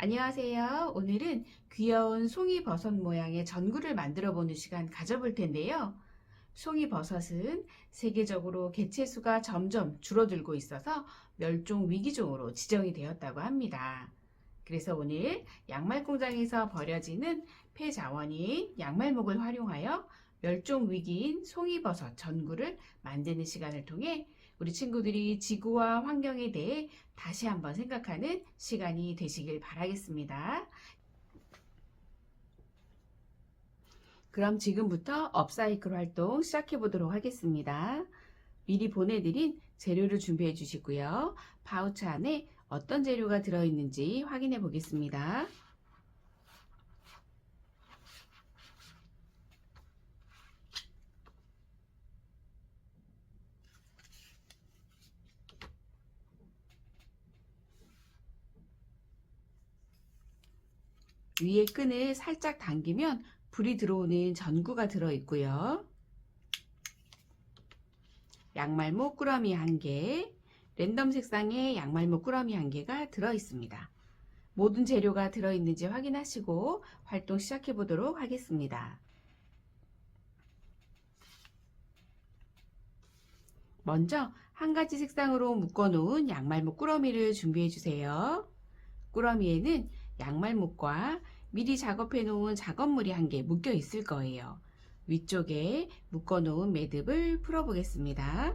안녕하세요. 오늘은 귀여운 송이버섯 모양의 전구를 만들어 보는 시간 가져볼 텐데요. 송이버섯은 세계적으로 개체수가 점점 줄어들고 있어서 멸종 위기종으로 지정이 되었다고 합니다. 그래서 오늘 양말 공장에서 버려지는 폐자원인 양말목을 활용하여 멸종 위기인 송이버섯 전구를 만드는 시간을 통해 우리 친구들이 지구와 환경에 대해 다시 한번 생각하는 시간이 되시길 바라겠습니다. 그럼 지금부터 업사이클 활동 시작해 보도록 하겠습니다. 미리 보내드린 재료를 준비해 주시고요. 파우치 안에 어떤 재료가 들어있는지 확인해 보겠습니다. 위에 끈을 살짝 당기면 불이 들어오는 전구가 들어있고요. 양말목 꾸러미 1개, 랜덤 색상의 양말목 꾸러미 1개가 들어있습니다. 모든 재료가 들어있는지 확인하시고 활동 시작해 보도록 하겠습니다. 먼저 한 가지 색상으로 묶어 놓은 양말목 꾸러미를 준비해 주세요. 꾸러미에는 양말목과 미리 작업해 놓은 작업물이 1개 묶여 있을 거예요. 위쪽에 묶어 놓은 매듭을 풀어 보겠습니다.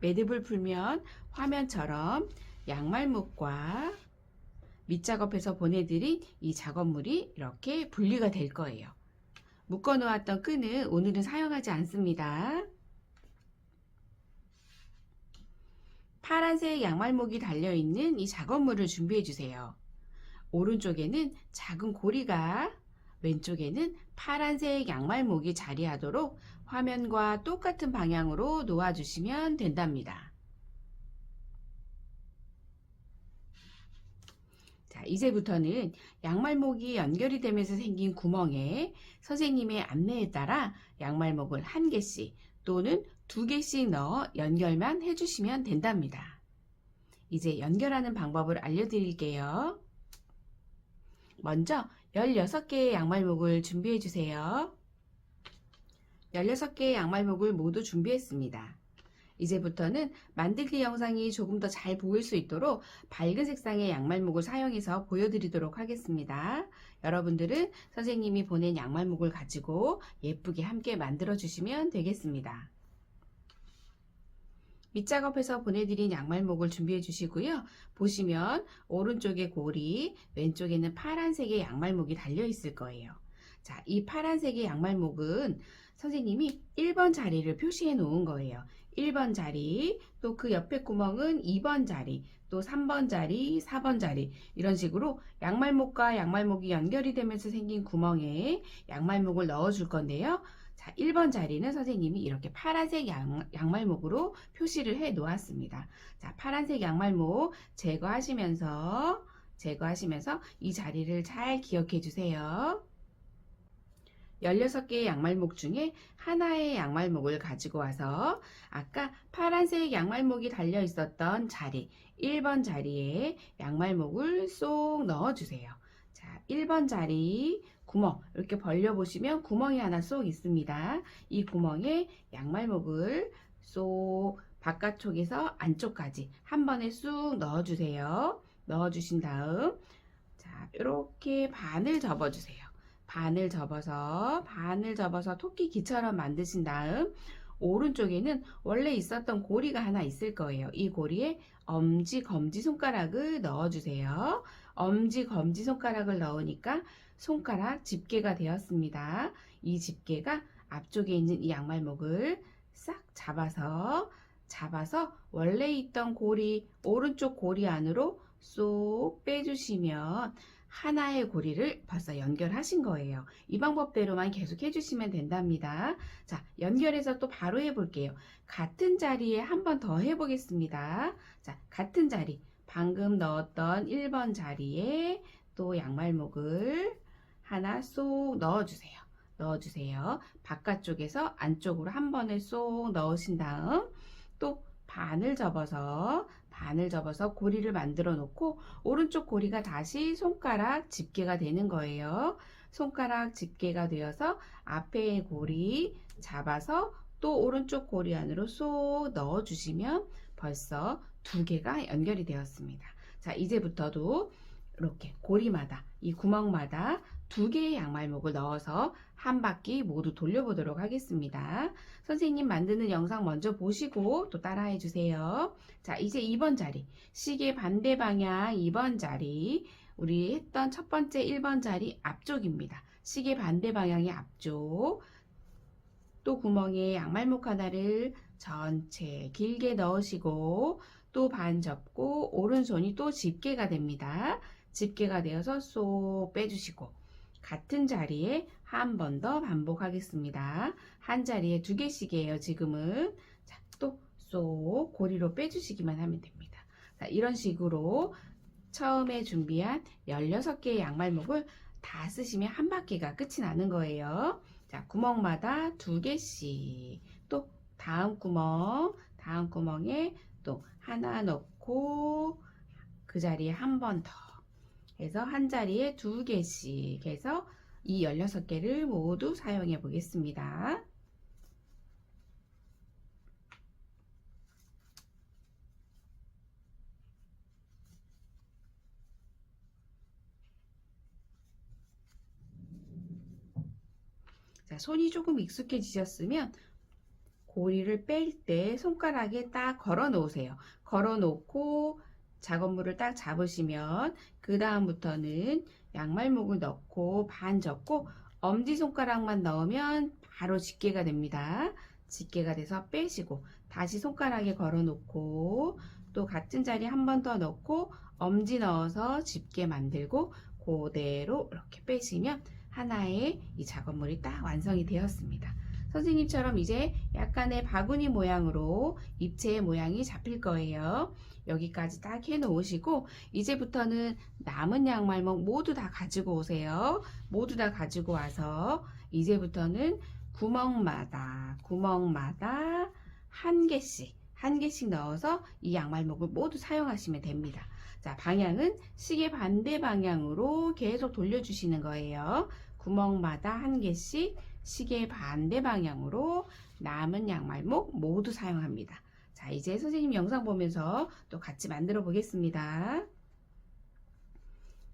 매듭을 풀면 화면처럼 양말목과 밑작업해서 보내드린 이 작업물이 이렇게 분리가 될 거예요. 묶어 놓았던 끈은 오늘은 사용하지 않습니다. 파란색 양말목이 달려있는 이 작업물을 준비해 주세요. 오른쪽에는 작은 고리가, 왼쪽에는 파란색 양말목이 자리하도록 화면과 똑같은 방향으로 놓아주시면 된답니다. 자, 이제부터는 양말목이 연결이 되면서 생긴 구멍에 선생님의 안내에 따라 양말목을 1개씩 또는 2개씩 넣어 연결만 해주시면 된답니다. 이제 연결하는 방법을 알려드릴게요. 먼저 16개의 양말목을 준비해 주세요. 16개의 양말목을 모두 준비했습니다. 이제부터는 만들기 영상이 조금 더 잘 보일 수 있도록 밝은 색상의 양말목을 사용해서 보여드리도록 하겠습니다. 여러분들은 선생님이 보낸 양말목을 가지고 예쁘게 함께 만들어 주시면 되겠습니다. 밑작업해서 보내드린 양말목을 준비해 주시고요. 보시면 오른쪽에 고리, 왼쪽에는 파란색의 양말목이 달려 있을 거예요. 자, 이 파란색의 양말목은 선생님이 1번 자리를 표시해 놓은 거예요. 1번 자리, 또 그 옆에 구멍은 2번 자리, 또 3번 자리, 4번 자리, 이런 식으로 양말목과 양말목이 연결이 되면서 생긴 구멍에 양말목을 넣어 줄 건데요. 자, 1번 자리는 선생님이 이렇게 파란색 양말목으로 표시를 해 놓았습니다. 자, 파란색 양말목 제거하시면서 이 자리를 잘 기억해 주세요. 16개의 양말목 중에 하나의 양말목을 가지고 와서 아까 파란색 양말목이 달려 있었던 자리, 1번 자리에 양말목을 쏙 넣어주세요. 자, 1번 자리 구멍 이렇게 벌려보시면 구멍이 하나 쏙 있습니다. 이 구멍에 양말목을 쏙 바깥쪽에서 안쪽까지 한 번에 쑥 넣어주세요. 넣어주신 다음 자, 이렇게 반을 접어주세요. 반을 접어서 토끼기처럼 만드신 다음 오른쪽에는 원래 있었던 고리가 하나 있을 거예요. 이 고리에 엄지, 검지 손가락을 넣어주세요. 엄지, 검지 손가락을 넣으니까 손가락 집게가 되었습니다. 이 집게가 앞쪽에 있는 이 양말목을 싹 잡아서 원래 있던 고리, 오른쪽 고리 안으로 쏙 빼주시면 하나의 고리를 벌써 연결하신 거예요. 이 방법대로만 계속 해주시면 된답니다. 자, 연결해서 또 바로 해볼게요. 같은 자리에 한 번 더 해보겠습니다. 자, 같은 자리, 방금 넣었던 1번 자리에 또 양말목을 하나 쏙 넣어주세요. 바깥쪽에서 안쪽으로 한 번에 쏙 넣으신 다음 또 반을 접어서 고리를 만들어 놓고 오른쪽 고리가 다시 손가락 집게가 되는 거예요. 손가락 집게가 되어서 앞에 고리 잡아서 또 오른쪽 고리 안으로 쏙 넣어 주시면 벌써 두 개가 연결이 되었습니다. 자, 이제부터도 이렇게 고리마다 이 구멍마다 두 개의 양말목을 넣어서 한 바퀴 모두 돌려보도록 하겠습니다. 선생님 만드는 영상 먼저 보시고 또 따라해 주세요. 자, 이제 2번 자리, 시계 반대 방향 2번 자리, 우리 했던 첫 번째 1번 자리 앞쪽입니다. 시계 반대 방향의 앞쪽, 또 구멍에 양말목 하나를 전체 길게 넣으시고 또 반 접고 오른손이 또 집게가 됩니다. 집게가 되어서 쏙 빼주시고 같은 자리에 한 번 더 반복하겠습니다. 한 자리에 두 개씩이에요, 지금은. 자, 또 쏙 고리로 빼주시기만 하면 됩니다. 자, 이런 식으로 처음에 준비한 16개의 양말목을 다 쓰시면 한 바퀴가 끝이 나는 거예요. 자, 구멍마다 두 개씩, 또 다음 구멍에 또 하나 넣고 그 자리에 한 번 더 해서 한 자리에 두 개씩 해서 이 16개를 모두 사용해 보겠습니다. 자, 손이 조금 익숙해지셨으면 고리를 뺄 때 손가락에 딱 걸어 놓으세요. 걸어 놓고 작업물을 딱 잡으시면 그 다음부터는 양말목을 넣고 반 접고 엄지손가락만 넣으면 바로 집게가 됩니다. 집게가 돼서 빼시고 다시 손가락에 걸어 놓고 또 같은 자리 한 번 더 넣고 엄지 넣어서 집게 만들고 그대로 이렇게 빼시면 하나의 이 작업물이 딱 완성이 되었습니다. 선생님처럼 이제 약간의 바구니 모양으로 입체의 모양이 잡힐 거예요. 여기까지 딱 해 놓으시고 이제부터는 남은 양말목 모두 다 가지고 오세요. 모두 다 가지고 와서 이제부터는 구멍마다 한 개씩 넣어서 이 양말목을 모두 사용하시면 됩니다. 자, 방향은 시계 반대 방향으로 계속 돌려주시는 거예요. 구멍마다 한 개씩 시계 반대 방향으로 남은 양말목 모두 사용합니다. 자, 이제 선생님 영상 보면서 또 같이 만들어 보겠습니다.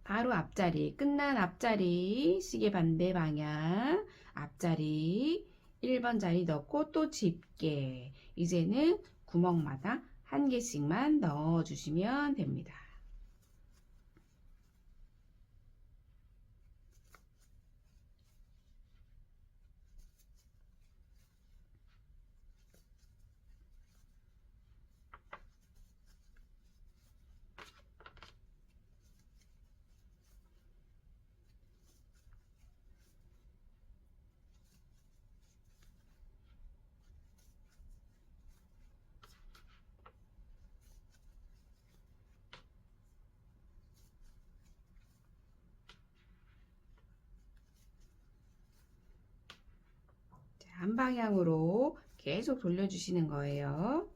바로 앞자리, 끝난 앞자리, 시계 반대 방향, 앞자리 1번 자리 넣고 또 집게. 이제는 구멍마다 한 개씩만 넣어 주시면 됩니다. 한 방향으로 계속 돌려주시는 거예요.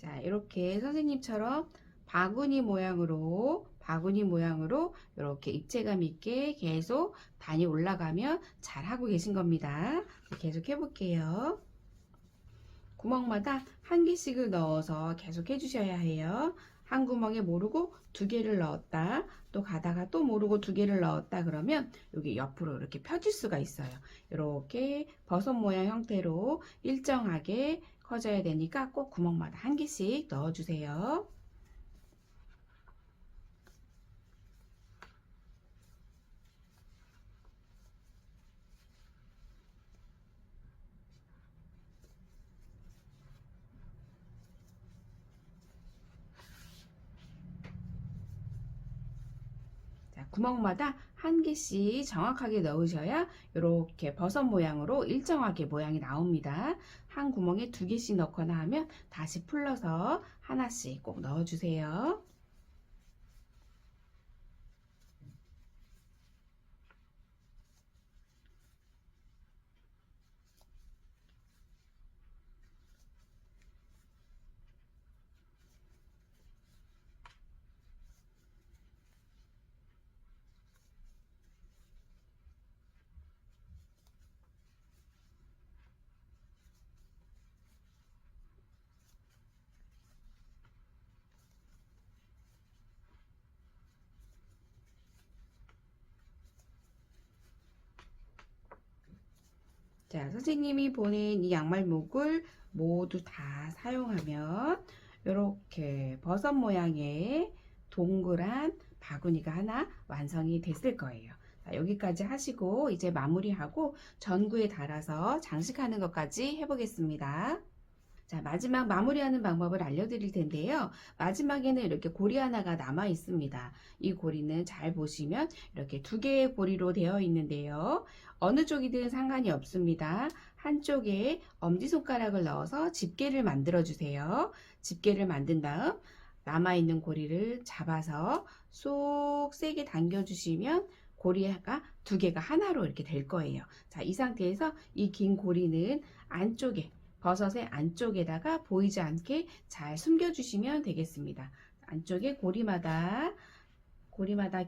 자, 이렇게 선생님처럼 바구니 모양으로 이렇게 입체감 있게 계속 단이 올라가면 잘 하고 계신 겁니다. 계속 해볼게요. 구멍마다 한 개씩을 넣어서 계속 해주셔야 해요. 한 구멍에 모르고 두 개를 넣었다. 또 가다가 또 모르고 두 개를 넣었다 그러면 여기 옆으로 이렇게 펴질 수가 있어요. 이렇게 버섯 모양 형태로 일정하게 커져야 되니까 꼭 구멍마다 한 개씩 넣어주세요. 자, 구멍마다 한 개씩 정확하게 넣으셔야 이렇게 버섯 모양으로 일정하게 모양이 나옵니다. 한 구멍에 두 개씩 넣거나 하면 다시 풀러서 하나씩 꼭 넣어주세요. 자, 선생님이 보낸 이 양말목을 모두 다 사용하면 이렇게 버섯 모양의 동그란 바구니가 하나 완성이 됐을 거예요. 자, 여기까지 하시고 이제 마무리하고 전구에 달아서 장식하는 것까지 해보겠습니다. 자, 마지막 마무리하는 방법을 알려드릴 텐데요. 마지막에는 이렇게 고리 하나가 남아 있습니다. 이 고리는 잘 보시면 이렇게 두 개의 고리로 되어 있는데요. 어느 쪽이든 상관이 없습니다. 한쪽에 엄지손가락을 넣어서 집게를 만들어 주세요. 집게를 만든 다음 남아있는 고리를 잡아서 쏙 세게 당겨주시면 고리가 두 개가 하나로 이렇게 될 거예요. 자, 이 상태에서 이 긴 고리는 안쪽에 버섯의 안쪽에다가 보이지 않게 잘 숨겨주시면 되겠습니다. 안쪽에 고리마다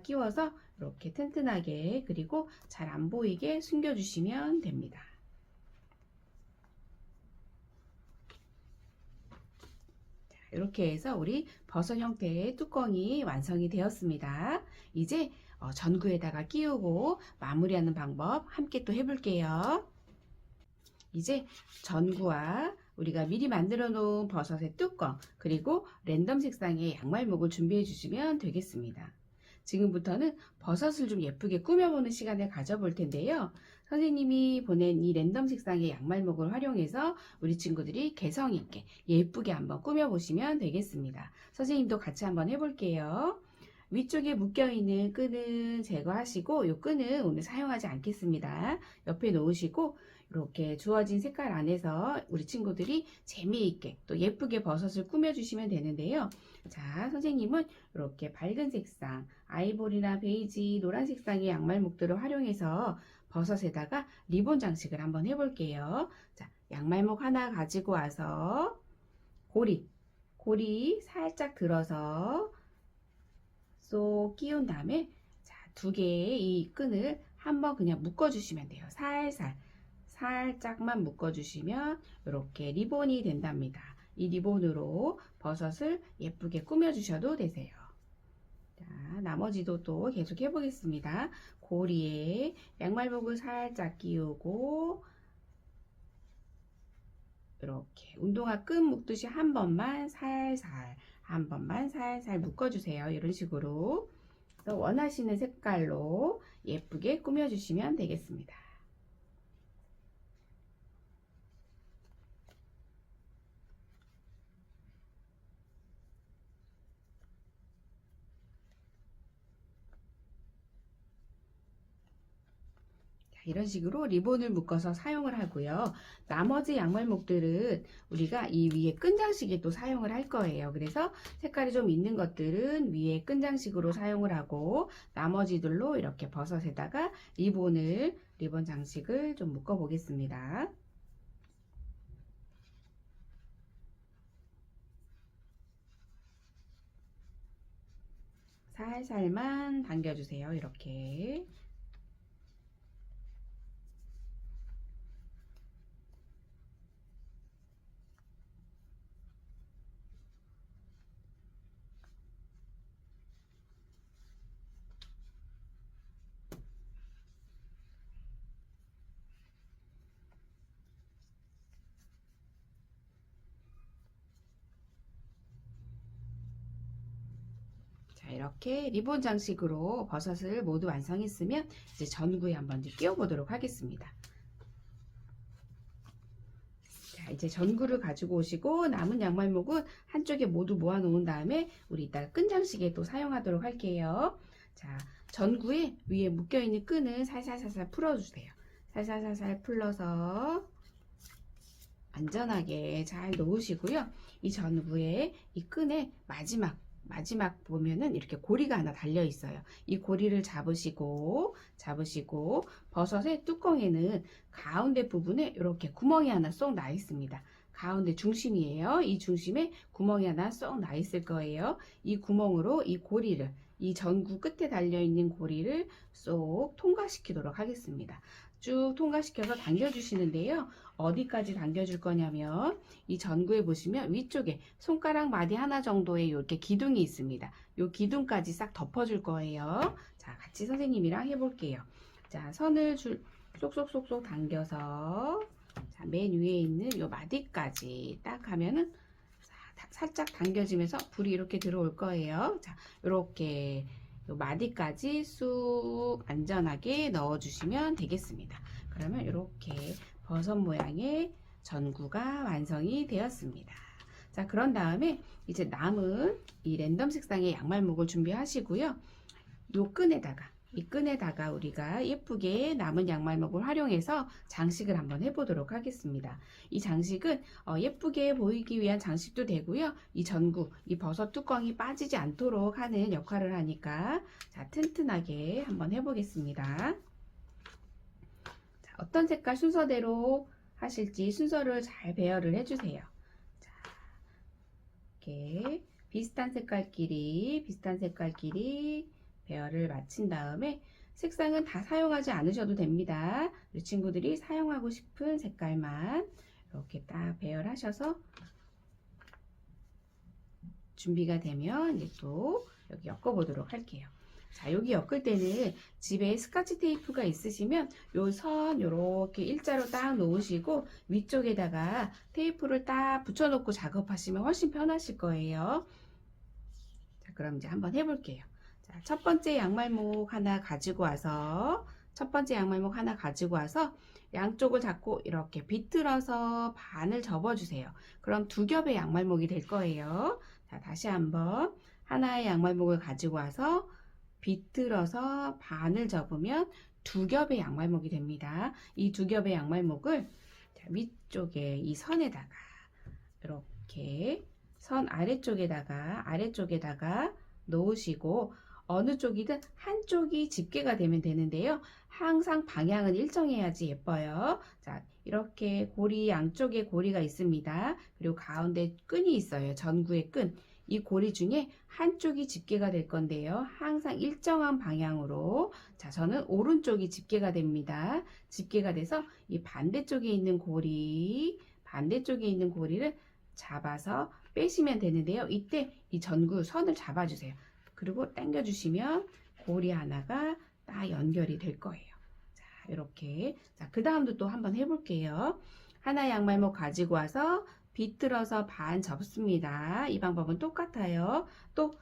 끼워서 이렇게 튼튼하게 그리고 잘 안 보이게 숨겨주시면 됩니다. 이렇게 해서 우리 버섯 형태의 뚜껑이 완성이 되었습니다. 이제 전구에다가 끼우고 마무리하는 방법 함께 또 해볼게요. 이제 전구와 우리가 미리 만들어 놓은 버섯의 뚜껑 그리고 랜덤 색상의 양말목을 준비해 주시면 되겠습니다. 지금부터는 버섯을 좀 예쁘게 꾸며보는 시간을 가져볼 텐데요. 선생님이 보낸 이 랜덤 색상의 양말목을 활용해서 우리 친구들이 개성 있게 예쁘게 한번 꾸며보시면 되겠습니다. 선생님도 같이 한번 해볼게요. 위쪽에 묶여있는 끈은 제거하시고 이 끈은 오늘 사용하지 않겠습니다. 옆에 놓으시고 이렇게 주어진 색깔 안에서 우리 친구들이 재미있게 또 예쁘게 버섯을 꾸며주시면 되는데요. 자, 선생님은 이렇게 밝은 색상, 아이보리나 베이지, 노란 색상의 양말목들을 활용해서 버섯에다가 리본 장식을 한번 해볼게요. 자, 양말목 하나 가지고 와서 고리 살짝 들어서 쏙 끼운 다음에 자, 두 개의 이 끈을 한번 그냥 묶어주시면 돼요. 살짝만 묶어주시면 이렇게 리본이 된답니다. 이 리본으로 버섯을 예쁘게 꾸며주셔도 되세요. 자, 나머지도 또 계속 해보겠습니다. 고리에 양말목을 살짝 끼우고 이렇게 운동화 끈 묶듯이 한 번만 살살 묶어주세요. 이런 식으로 원하시는 색깔로 예쁘게 꾸며주시면 되겠습니다. 이런 식으로 리본을 묶어서 사용을 하고요. 나머지 양말목들은 우리가 이 위에 끈장식에 또 사용을 할 거예요. 그래서 색깔이 좀 있는 것들은 위에 끈장식으로 사용을 하고 나머지들로 이렇게 버섯에다가 리본 장식을 좀 묶어 보겠습니다. 살살만 당겨주세요. 이렇게. 이렇게 리본 장식으로 버섯을 모두 완성했으면 이제 전구에 한번 끼워 보도록 하겠습니다. 자, 이제 전구를 가지고 오시고 남은 양말목은 한쪽에 모두 모아 놓은 다음에 우리 이따가 끈 장식에 또 사용하도록 할게요. 자, 전구에 위에 묶여 있는 끈을 살살살살 풀어주세요. 살살살살 풀러서 안전하게 잘 놓으시고요. 이 전구에 이 끈의 마지막 보면은 이렇게 고리가 하나 달려 있어요. 이 고리를 잡으시고 버섯의 뚜껑에는 가운데 부분에 이렇게 구멍이 하나 쏙 나 있습니다. 가운데 중심이에요. 이 중심에 구멍이 하나 쏙 나 있을 거예요. 이 구멍으로 이 고리를, 이 전구 끝에 달려 있는 고리를 쏙 통과시키도록 하겠습니다. 쭉 통과시켜서 당겨주시는데요. 어디까지 당겨줄 거냐면 이 전구에 보시면 위쪽에 손가락 마디 하나 정도의 이렇게 기둥이 있습니다. 이 기둥까지 싹 덮어줄 거예요. 자, 같이 선생님이랑 해볼게요. 자, 선을 쏙쏙쏙쏙 당겨서 자, 맨 위에 있는 이 마디까지 딱 하면은 살짝 당겨지면서 불이 이렇게 들어올 거예요. 자, 이렇게 마디까지 쑥 안전하게 넣어주시면 되겠습니다. 그러면 이렇게 버섯 모양의 전구가 완성이 되었습니다. 자, 그런 다음에 이제 남은 이 랜덤 색상의 양말목을 준비하시고요. 이 끈에다가 우리가 예쁘게 남은 양말목을 활용해서 장식을 한번 해보도록 하겠습니다. 이 장식은 예쁘게 보이기 위한 장식도 되고요. 이 전구, 이 버섯 뚜껑이 빠지지 않도록 하는 역할을 하니까 자, 튼튼하게 한번 해보겠습니다. 자, 어떤 색깔 순서대로 하실지 순서를 잘 배열을 해주세요. 자, 이렇게 비슷한 색깔끼리 배열을 마친 다음에 색상은 다 사용하지 않으셔도 됩니다. 우리 친구들이 사용하고 싶은 색깔만 이렇게 딱 배열하셔서 준비가 되면 이제 또 여기 엮어 보도록 할게요. 자, 여기 엮을 때는 집에 스카치 테이프가 있으시면 요 선 요렇게 일자로 딱 놓으시고 위쪽에다가 테이프를 딱 붙여 놓고 작업하시면 훨씬 편하실 거예요. 자, 그럼 이제 한번 해볼게요. 자, 첫 번째 양말목 하나 가지고 와서 양쪽을 잡고 이렇게 비틀어서 반을 접어주세요. 그럼 두 겹의 양말목이 될 거예요. 자, 다시 한번 하나의 양말목을 가지고 와서 비틀어서 반을 접으면 두 겹의 양말목이 됩니다. 이 두 겹의 양말목을 위쪽에 이 선에다가 이렇게 선 아래쪽에다가 놓으시고 어느 쪽이든 한쪽이 집게가 되면 되는데요. 항상 방향은 일정해야지 예뻐요. 자, 이렇게 고리 양쪽에 고리가 있습니다. 그리고 가운데 끈이 있어요. 전구의 끈. 이 고리 중에 한쪽이 집게가 될 건데요. 항상 일정한 방향으로 자, 저는 오른쪽이 집게가 됩니다. 집게가 돼서 이 반대쪽에 있는 고리를 잡아서 빼시면 되는데요. 이때 이 전구 선을 잡아주세요. 그리고 당겨주시면 고리 하나가 딱 연결이 될 거예요. 자, 이렇게. 자, 그 다음도 또 한번 해볼게요. 하나 양말목 가지고 와서 비틀어서 반 접습니다. 이 방법은 똑같아요. 또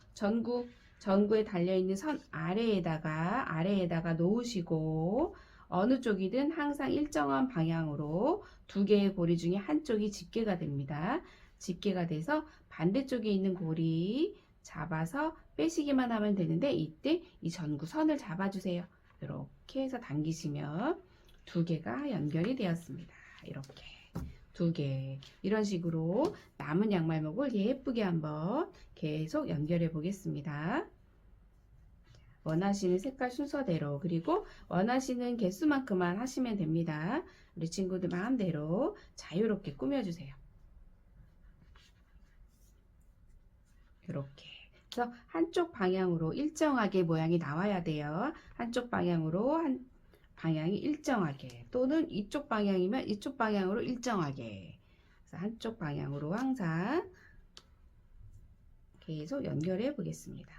전구에 달려있는 선 아래에다가 놓으시고 어느 쪽이든 항상 일정한 방향으로 두 개의 고리 중에 한쪽이 집게가 됩니다. 집게가 돼서 반대쪽에 있는 고리 잡아서 빼시기만 하면 되는데 이때 이 전구 선을 잡아주세요. 이렇게 해서 당기시면 두 개가 연결이 되었습니다. 이렇게 두 개 이런 식으로 남은 양말목을 예쁘게 한번 계속 연결해 보겠습니다. 원하시는 색깔 순서대로 그리고 원하시는 개수만큼만 하시면 됩니다. 우리 친구들 마음대로 자유롭게 꾸며주세요. 이렇게 그래서 한쪽 방향으로 일정하게 모양이 나와야 돼요. 한쪽 방향으로 방향이 일정하게 또는 이쪽 방향이면 이쪽 방향으로 일정하게 그래서 한쪽 방향으로 항상 계속 연결해 보겠습니다.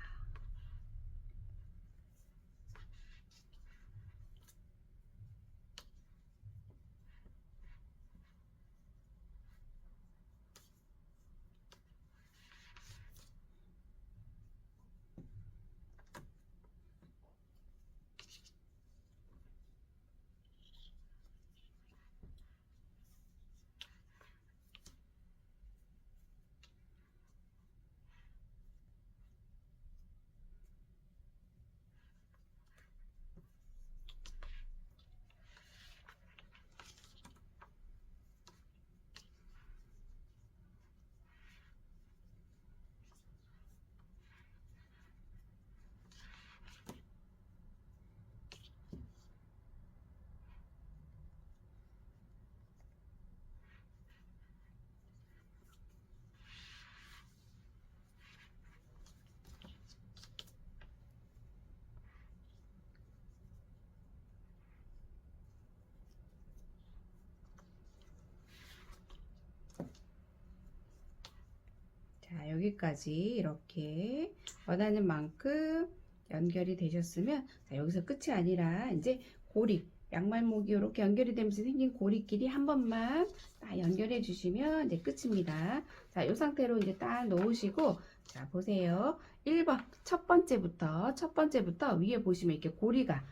여기까지 이렇게 원하는 만큼 연결이 되셨으면, 자, 여기서 끝이 아니라 이제 고리, 양말목이 이렇게 연결이 되면서 생긴 고리끼리 한 번만 딱 연결해 주시면 이제 끝입니다. 자, 이 상태로 이제 딱 놓으시고, 자, 보세요. 1번 첫 번째부터 위에 보시면 이렇게 고리가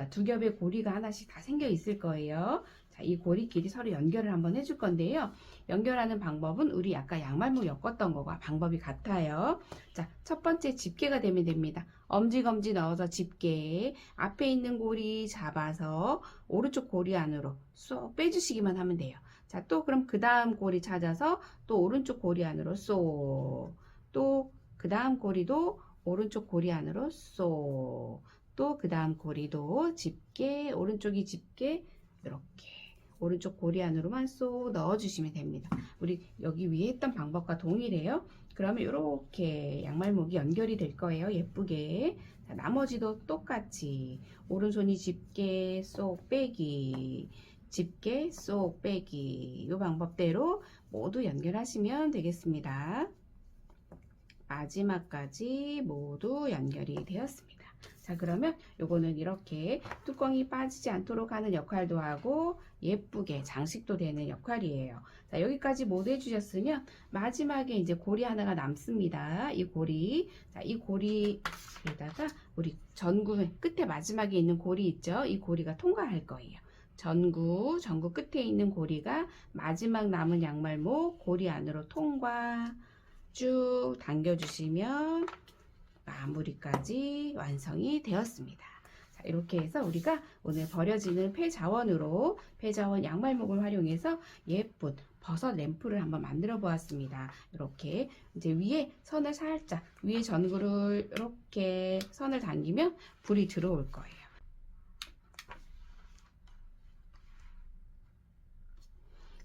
두 겹의 고리가 하나씩 다 생겨 있을 거예요. 자, 이 고리끼리 서로 연결을 한번 해줄 건데요. 연결하는 방법은 우리 아까 양말목 엮었던 거와 방법이 같아요. 자, 첫 번째 집게가 되면 됩니다. 엄지검지 넣어서 집게, 앞에 있는 고리 잡아서 오른쪽 고리 안으로 쏙 빼주시기만 하면 돼요. 자, 또 그럼 그 다음 고리 찾아서 또 오른쪽 고리 안으로 쏙, 또 그 다음 고리도 오른쪽 고리 안으로 쏙, 또 그 다음 고리도 집게, 오른쪽이 집게, 이렇게 오른쪽 고리 안으로만 쏙 넣어주시면 됩니다. 우리 여기 위에 했던 방법과 동일해요. 그러면 이렇게 양말목이 연결이 될 거예요. 예쁘게. 자, 나머지도 똑같이 오른손이 집게 쏙 빼기, 집게 쏙 빼기, 이 방법대로 모두 연결하시면 되겠습니다. 마지막까지 모두 연결이 되었습니다. 자, 그러면 요거는 이렇게 뚜껑이 빠지지 않도록 하는 역할도 하고 예쁘게 장식도 되는 역할이에요. 자, 여기까지 모두 해주셨으면 마지막에 이제 고리 하나가 남습니다. 이 고리, 자, 이 고리에다가 우리 전구 끝에 마지막에 있는 고리 있죠? 이 고리가 통과할 거예요. 전구 끝에 있는 고리가 마지막 남은 양말목 고리 안으로 통과, 쭉 당겨주시면 마무리까지 완성이 되었습니다. 자, 이렇게 해서 우리가 오늘 버려지는 폐자원 양말목을 활용해서 예쁜 버섯 램프를 한번 만들어 보았습니다. 이렇게 이제 위에 선을 살짝, 위에 전구를 이렇게 선을 당기면 불이 들어올 거예요.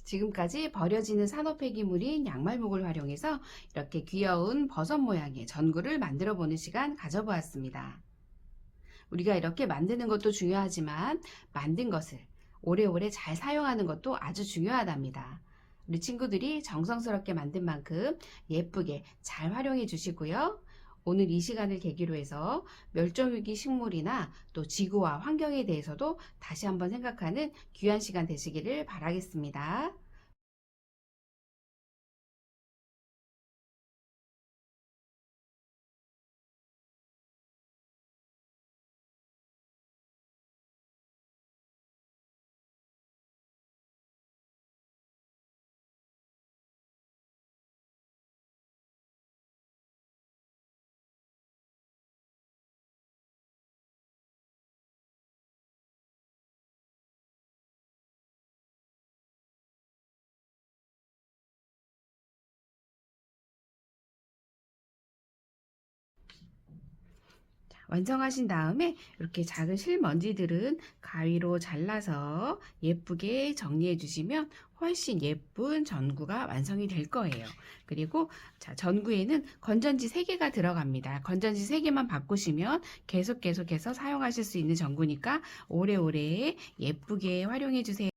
지금까지 버려지는 산업 폐기물인 양말목을 활용해서 이렇게 귀여운 버섯 모양의 전구를 만들어 보는 시간 가져보았습니다. 우리가 이렇게 만드는 것도 중요하지만 만든 것을 오래오래 잘 사용하는 것도 아주 중요하답니다. 우리 친구들이 정성스럽게 만든 만큼 예쁘게 잘 활용해 주시고요. 오늘 이 시간을 계기로 해서 멸종위기 식물이나 또 지구와 환경에 대해서도 다시 한번 생각하는 귀한 시간 되시기를 바라겠습니다. 완성하신 다음에 이렇게 작은 실먼지들은 가위로 잘라서 예쁘게 정리해 주시면 훨씬 예쁜 전구가 완성이 될 거예요. 그리고 자, 전구에는 건전지 3개가 들어갑니다. 건전지 3개만 바꾸시면 계속해서 사용하실 수 있는 전구니까 오래오래 예쁘게 활용해 주세요.